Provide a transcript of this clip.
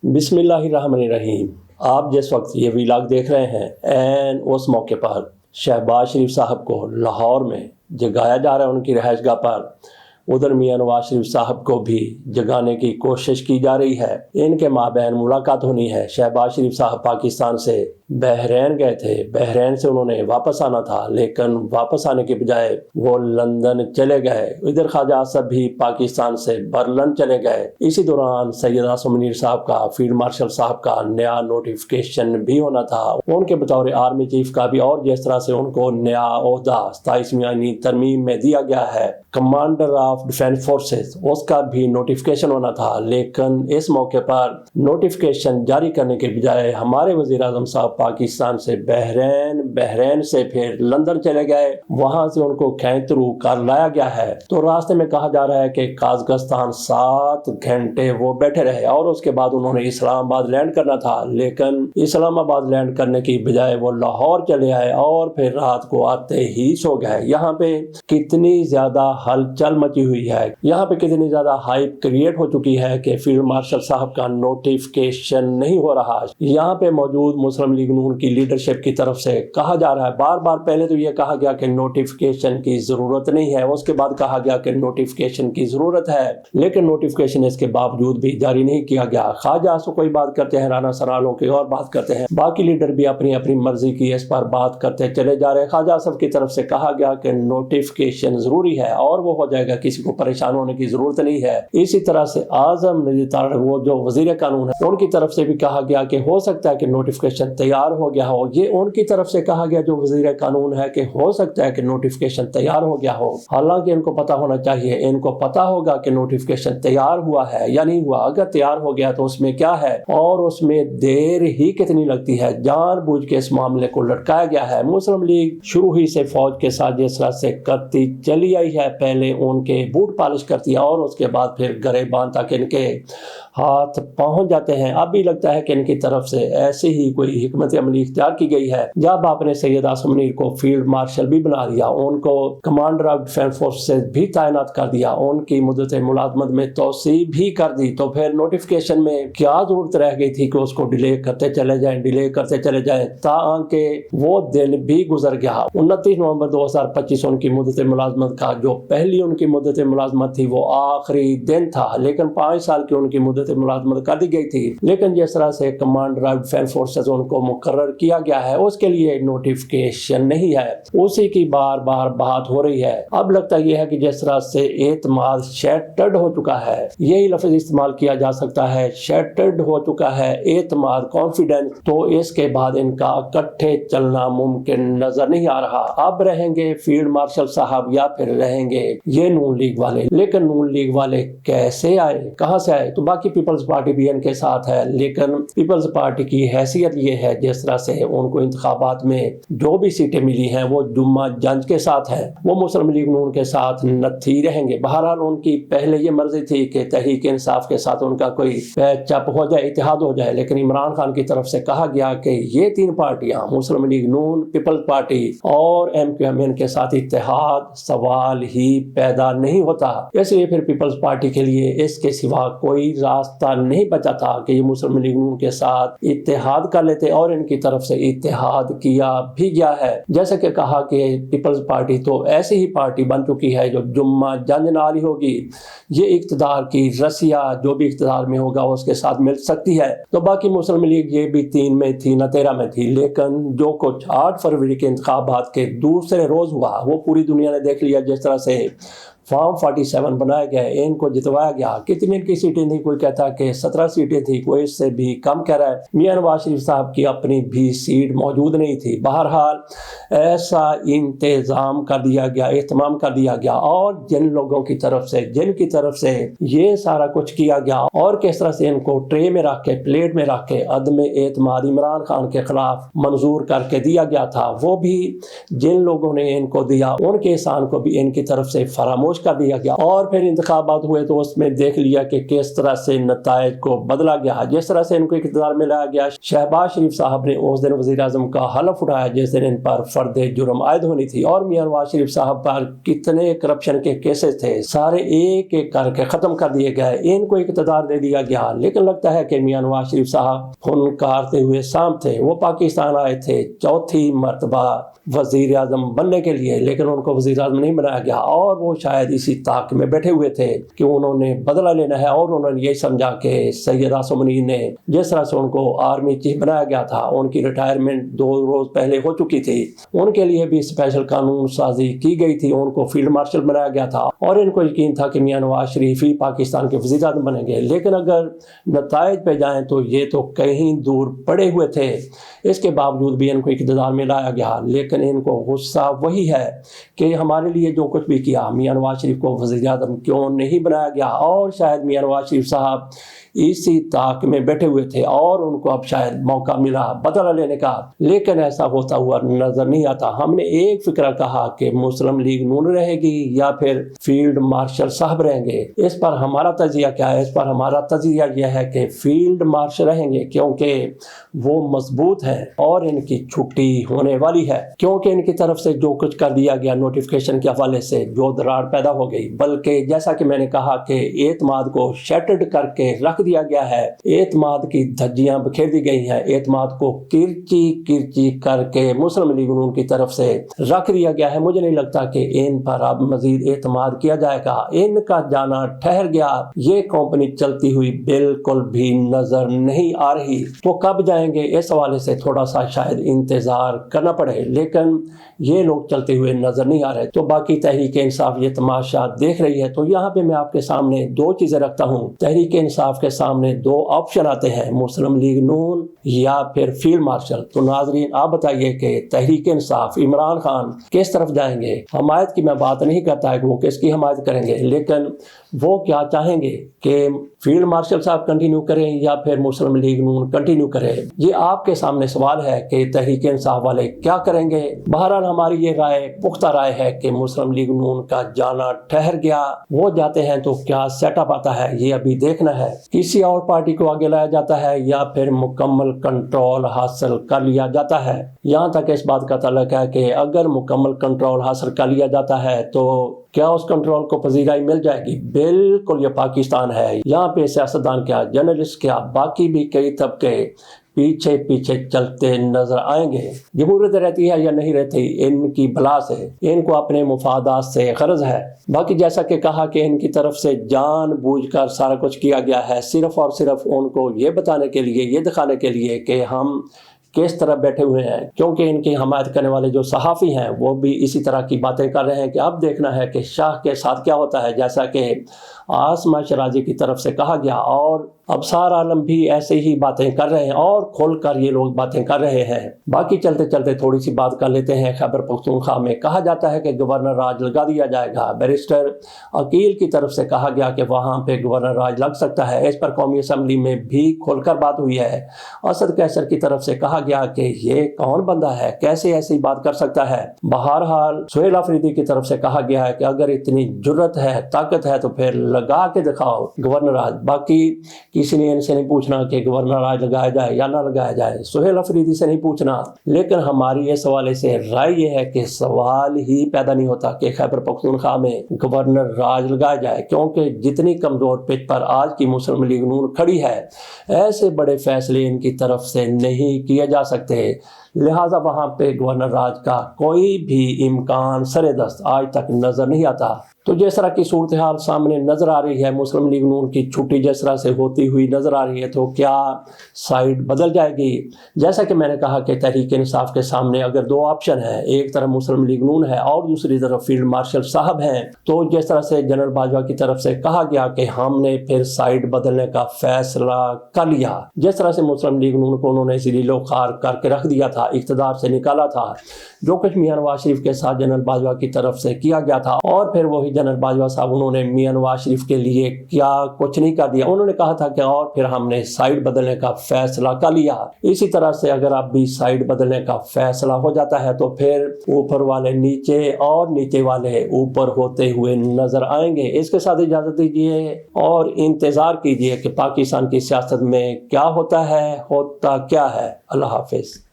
بسم اللہ الرحمن الرحیم۔ آپ جس وقت یہ ویلاگ دیکھ رہے ہیں اس موقع پر شہباز شریف صاحب کو لاہور میں جگایا جا رہا ہے ان کی رہائش گاہ پر، ادھر میاں نواز شریف صاحب کو بھی جگانے کی کوشش کی جا رہی ہے۔ ان کے مابین ملاقات ہونی ہے۔ شہباز شریف صاحب پاکستان سے بحرین گئے تھے، بحرین سے انہوں نے واپس آنا تھا، لیکن واپس آنے کے بجائے وہ لندن چلے گئے۔ ادھر خواجہ آصف بھی پاکستان سے برلن چلے گئے۔ اسی دوران سید عاصم منیر صاحب کا، فیلڈ مارشل صاحب کا نیا نوٹیفکیشن بھی ہونا تھا، ان کے بطور آرمی چیف کا بھی، اور جس طرح سے ان کو نیا عہدہ 27ویں ترمیم میں دیا گیا ہے کمانڈر آف ڈیفینس فورسز، اس کا بھی نوٹیفکیشن ہونا تھا۔ لیکن اس موقع پر نوٹیفکیشن جاری کرنے کے بجائے ہمارے وزیر اعظم صاحب پاکستان سے بحرین سے پھر لندن چلے گئے، وہاں سے ان کو کھینچ ترو کر لایا گیا ہے۔ تو راستے میں کہا جا رہا ہے کہ قازقستان 7 گھنٹے وہ بیٹھے رہے، اور اس کے بعد انہوں نے اسلام آباد لینڈ کرنا تھا، لیکن اسلام آباد لینڈ کرنے کی بجائے وہ لاہور چلے آئے اور پھر رات کو آتے ہی سو گئے۔ یہاں پہ کتنی زیادہ ہلچل مچی ہوئی ہے، یہاں پہ کتنی زیادہ ہائپ کریٹ ہو چکی ہے کہ فیلڈ مارشل صاحب کا نوٹیفکیشن نہیں ہو رہا۔ یہاں پہ موجود مسلم لیگ نون کی لیڈرشپ کی طرف سے کہا جا رہا ہے، بار بار پہلے تو یہ کہا گیا کہ نوٹیفکیشن کی ضرورت نہیں ہے، اس کے بعد کہا گیا کہ نوٹیفکیشن کی ضرورت ہے، لیکن نوٹیفکیشن اس کے باوجود بھی جاری نہیں کیا گیا۔ خواجہ آصف کوئی بات کرتے ہیں، رانا سنالوں کی اور بات کرتے ہیں، باقی لیڈر بھی اپنی اپنی مرضی کی اس پر بات کرتے چلے جا رہے۔ خواجہ آصف کی طرف سے کہا گیا کہ نوٹیفکیشن ضروری ہے اور وہ ہو جائے گا، کسی کو پریشان ہونے کی ضرورت نہیں ہے۔ اسی طرح سے اعظم وہ جو وزیر قانون ہے، ان کی طرف سے بھی کہا گیا کہ ہو سکتا ہے کہ نوٹیفکیشن تیار ہو گیا ہو۔ یہ ان کی طرف سے کہا گیا جو وزیر قانون ہے کہ ہو سکتا ہے کہ نوٹیفکیشن تیار ہو گیا ہو، حالانکہ ان کو پتا ہونا چاہیے، ان کو پتا ہوگا کہ نوٹیفکیشن تیار ہوا ہے یا نہیں ہوا۔ اگر تیار ہو گیا تو اس میں کیا ہے اور اس میں دیر ہی کتنی لگتی ہے۔ جان بوجھ کے اس معاملے کو لٹکایا گیا ہے۔ مسلم لیگ شروع ہی سے فوج کے ساتھ جس طرح سے کرتی چلی آئی ہے، پہلے ان کے بوٹ پالش کرتی ہے اور اس کے بعد پھر گریبان تک ان کے ہاتھ پہنچ جاتے ہیں۔ اب بھی لگتا ہے کہ ان کی طرف سے ایسی ہی کوئی حکمت عملی اختیار کی گئی ہے۔ جب آپ نے سید عاصم منیر کو فیلڈ مارشل بھی بنا دیا، ان کو کمانڈر آف ڈیفینس فورسز بھی تعینات کر دیا، ان کی مدت ملازمت میں توسیع بھی کر دی، تو پھر نوٹیفکیشن میں کیا ضرورت رہ گئی تھی کہ اس کو ڈیلے کرتے چلے جائیں تاکہ وہ دن بھی گزر گیا۔ 29 نومبر 2025 ان کی مدت ملازمت کا جو پہلی ان کی مدت ملازمت تھی وہ آخری دن تھا، لیکن 5 سال کی ان کی مدت ملازمت کر دی گئی تھی۔ لیکن جس طرح سے commander of defence forces in کو مقرر کیا گیا ہے، اس کے لیے نوٹیفکیشن نہیں ہے، اسی کی بار بار بات ہو رہی ہے۔ اب لگتا یہ ہے کہ جس طرح سے اعتماد شیٹرڈ ہو چکا ہے، یہی لفظ استعمال کیا جا سکتا ہے، شیٹرڈ ہو چکا ہے اعتماد، کانفیڈنس، تو اس کے بعد ان کا اکٹھے چلنا ممکن نظر نہیں آ رہا۔ اب رہیں گے فیلڈ مارشل صاحب یا پھر رہیں گے یہ نون لیگ والے، لیکن نون لیگ والے کیسے آئے، کہاں سے آئے؟ تو باقی پیپلز پارٹی بھی ان کے ساتھ ہے، لیکن پیپلز پارٹی کی حیثیت یہ ہے جس طرح سے ان کو انتخابات میں جو بھی سیٹیں ملی ہیں وہ جمعہ جنج کے ساتھ ہے، وہ مسلم لیگ نون کے ساتھ نتھی رہیں گے۔ بہرحال ان کی پہلے یہ مرضی تھی کہ تحریک انصاف کے ساتھ ان کا کوئی پیچ اپ ہو جائے، اتحاد ہو جائے، لیکن عمران خان کی طرف سے کہا گیا کہ یہ 3 پارٹیاں مسلم لیگ نون، پیپلز پارٹی اور MQM کے ساتھ اتحاد سوال ہی پیدا نہیں ہوتا۔ اس لیے پھر پیپلز پارٹی کے لیے اس کے سوا کوئی راستہ نہیں بچا تھا کہ یہ مسلم لیگ نون کے ساتھ اتحاد کر لیتے، اور ان کی طرف سے اتحاد کیا بھی گیا ہے۔ جیسے کہ کہا کہ پیپلز پارٹی تو ایسی ہی پارٹی بن چکی ہے جو جمعہ جنج ناری ہوگی، یہ اقتدار کی رسیا جو بھی اقتدار میں ہوگا اس کے ساتھ مل سکتی ہے۔ تو باقی مسلم لیگ یہ بھی 3 میں تھی نہ 13 میں تھی، لیکن جو کچھ 8 فروری کے انتخابات کے دوسرے روز ہوا وہ پوری دنیا نے دیکھ لیا۔ جس طرح سے فارم 47 بنائے گئے، ان کو جتوایا گیا، کتنی ان کی سیٹیں تھیں، کوئی کہتا ہے کہ 17 سیٹیں تھیں، کوئی اس سے بھی کم کہہ رہا ہے۔ میاں نواز شریف صاحب کی اپنی بھی سیٹ موجود نہیں تھی۔ بہرحال ایسا انتظام کر دیا گیا، اہتمام کر دیا گیا، اور جن لوگوں کی طرف سے، جن کی طرف سے یہ سارا کچھ کیا گیا اور کس طرح سے ان کو ٹرے میں رکھ کے، پلیٹ میں رکھ کے عدم اعتماد عمران خان کے خلاف منظور کر کے دیا گیا تھا، وہ بھی جن لوگوں نے ان کو دیا ان کے احسان کو بھی ان کی طرف سے فراموش फरोश कर दिया गया और फिर इंतखाबात हुए तो उसमें देख लिया कि किस तरह से नताइज को बदला गया। जिस तरह से इनको इक़्तिदार में लाया गया, शहबाज शरीफ साहब ने उस दिन वज़ीर आज़म का हलफ उठाया जिस दिन इन पर फर्द जुर्म आयद होनी थी, और मियां नवाज शरीफ साहब पर कितने करप्शन के केसेस थे सारे एक एक करके ख़त्म कर दिए गए, इनको इक़्तिदार दे दिया गया। लेकिन लगता है कि मियां नवाज शरीफ साहब फुनकारते हुए शाम थे। वो पाकिस्तान आए थे चौथी मरतबा वज़ीर आज़म बनने के लिए, लेकिन उनको वज़ीर आज़म नहीं बनाया गया और वो शायद इसी ताक में बैठे हुए थे कि उन्होंने बदला लेना है। और उन्होंने ये समझा कि सैयद आसिम मुनीर ने जिस तरह से उनको आर्मी चीफ बनाया गया था, उनकी रिटायरमेंट 2 रोज पहले हो चुकी थी, उनके लिए भी स्पेशल कानून साजी की गई थी, उनको फील्ड मार्शल बनाया गया था और इनको यकीन था कि मियां नवाज शरीफ ही पाकिस्तान के वज़ीर आज़म बनेंगे। लेकिन अगर नताइज पे जाएं तो ये तो कहीं दूर पड़े हुए थे। इसके बावजूद भी इनको इक़्तिदार में लाया गया, लेकिन इनको गुस्सा वही है कि हमारे लिए जो कुछ भी किया, मियां नवाज शरीफ को वज़ीर आज़म क्यों नहीं बनाया गया। और शायद मियां नवाज शरीफ साहब इसी ताक में बैठे हुए थे और उनको अब शायद मौका मिला बदला लेने का, लेकिन ऐसा होता हुआ नजर नहीं आता। हमने एक फिक्रा कहा कि मुस्लिम लीग नून रहेगी या फिर फील्ड मार्शल साहब रहेंगे। इस पर हमारा तजिया क्या है? इस पर हमारा तजिया यह है कि फील्ड मार्शल रहेंगे, क्योंकि वो मजबूत है और इनकी छुट्टी होने वाली है, क्योंकि इनकी तरफ से जो कुछ कर दिया गया नोटिफिकेशन के हवाले से जो दरार पैदा हो गई, बल्कि जैसा कि मैंने कहा कि एतमाद को शैटर्ड करके रख दिया गया है, एतमाद की धज्जियां बिखेर दी गई हैं, एतमाद को किरची किरची करके मुस्लिम लीग नून की तरफ से रख दिया गया है। मुझे नहीं लगता कि इन पर अब मजीद एतमाद किया जाएगा। इनका जाना ठहर गया, ये कंपनी चलती हुई बिल्कुल भी नजर नहीं आ रही। तो कब जाएंगे, इस हवाले से थोड़ा सा शायद इंतजार करना पड़े, लेकिन ये लोग चलते हुए नजर नहीं आ रहे। तो बाकी तहरीक इंसाफ ये तमाशा देख रही है। तो यहाँ पे मैं आपके सामने 2 चीजें रखता हूँ। तहरीक इंसाफ के सामने 2 ऑप्शन आते हैं, मुस्लिम लीग नून या फिर फील्ड मार्शल। तो नाजरीन आप बताइए कि तहरीक इंसाफ इमरान खान किस तरफ जाएंगे। हमायत की मैं बात नहीं करता है कि वो किसकी हमायत करेंगे, लेकिन वो क्या चाहेंगे कि फील्ड मार्शल साहब कंटिन्यू करें या फिर मुस्लिम लीग नून कंटिन्यू करें। ये आपके सामने सवाल है कि तहरीक इंसाफ वाले क्या करेंगे। बहरहाल हमारी ये राय, पुख्ता राय है कि मुस्लिम लीग नून का जाना ठहर गया। वो जाते हैं तो क्या सेटअप आता है ये अभी देखना है। किसी और पार्टी को आगे लाया जाता है या फिर मुकम्मल कंट्रोल हासिल कर लिया जाता है। यहाँ तक इस बात का ताल्लुक है कि अगर मुकम्मल कंट्रोल हासिल कर लिया जाता है तो क्या उस कंट्रोल को पजीराई मिल जाएगी? बिल्कुल, ये पाकिस्तान है। यहाँ पे सियासतदान क्या, जर्नलिस्ट क्या, बाकी भी कई तबके पीछे पीछे चलते नजर आएंगे। जमहूरियत रहती है या नहीं रहती, इनकी भला से, इनको अपने मुफादात से गरज है। बाकी जैसा कि कहा कि इनकी तरफ से जानबूझकर सारा कुछ किया गया है, सिर्फ और सिर्फ उनको ये बताने के लिए, ये दिखाने के लिए कि हम किस तरह बैठे हुए हैं, क्योंकि इनकी हमायत करने वाले जो सहाफ़ी हैं वो भी इसी तरह की बातें कर रहे हैं कि अब देखना है कि शाह के साथ क्या होता है, जैसा कि आसमा शराजी की तरफ से कहा गया। और अबसार आलम भी ऐसे ही बातें कर रहे हैं और खोलकर ये लोग बातें कर रहे हैं। बाकी चलते चलते थोड़ी सी बात कर लेते हैं। खैबर पख्तूनख्वा में कहा जाता है कि गवर्नर राज लगा दिया जाएगा। बैरिस्टर अकील की तरफ से कहा गया कि वहाँ पे गवर्नर राज लग सकता है। इस पर कौमी असम्बली में भी खोलकर बात हुई है। असद कैसर की तरफ से कहा गया कि ये कौन बंदा है, कैसे ऐसी बात कर सकता है। बहरहाल सुहेल अफरीदी की तरफ से कहा गया है कि अगर इतनी जुर्रत है, ताकत है, तो फिर लगा के दिखाओ गवर्नर राज। बाकी किसी ने इनसे नहीं पूछना कि गवर्नर राज लगाया जाए या ना लगाया जाए, सुहेल अफरीदी से नहीं पूछना। लेकिन हमारी इस हवाले से राय ये है कि सवाल ही पैदा नहीं होता कि खैबर पख्तूनख्वा में गवर्नर राज लगाया जाए, क्योंकि जितनी कमजोर पिच पर आज की मुस्लिम लीग नून खड़ी है, ऐसे बड़े फैसले इनकी तरफ से नहीं किए जा सकते। लिहाजा वहाँ पे गवर्नर राज का कोई भी इम्कान सरेदस्त आज तक नजर नहीं आता। तो जिस तरह की सूरत हाल सामने नजर आ रही है, मुस्लिम लीग नून की छुट्टी जिस तरह से होती हुई नजर आ रही है, तो क्या साइड बदल जाएगी? जैसा कि मैंने कहा कि तहरीक इंसाफ के सामने अगर 2 ऑप्शन है, एक तरफ मुस्लिम लीग नून है और दूसरी तरफ फील्ड मार्शल साहब हैं, तो जिस तरह से जनरल बाजवा की तरफ से कहा गया कि हमने फिर साइड बदलने का फैसला कर लिया। जिस तरह से मुस्लिम लीग नून को उन्होंने ज़लीलो खार करके रख दिया था, इक़्तिदार से निकाला था, जो कुछ मियां नवाज शरीफ के साथ जनरल बाजवा की तरफ से किया गया था, और फिर वही جنرل باجوہ صاحب انہوں نے میاں نواز شریف کے لیے کیا کچھ نہیں کر دیا. انہوں نے کہا تھا کہ اور پھر ہم نے سائیڈ بدلنے کا فیصلہ کر لیا. اسی طرح سے اگر اب بھی سائیڈ بدلنے کا فیصلہ ہو جاتا ہے تو پھر اوپر والے نیچے اور نیچے والے اوپر ہوتے ہوئے نظر آئیں گے. اس کے ساتھ اجازت دیجیے اور انتظار کیجیے کہ پاکستان کی سیاست میں کیا ہوتا ہے، ہوتا کیا ہے. اللہ حافظ.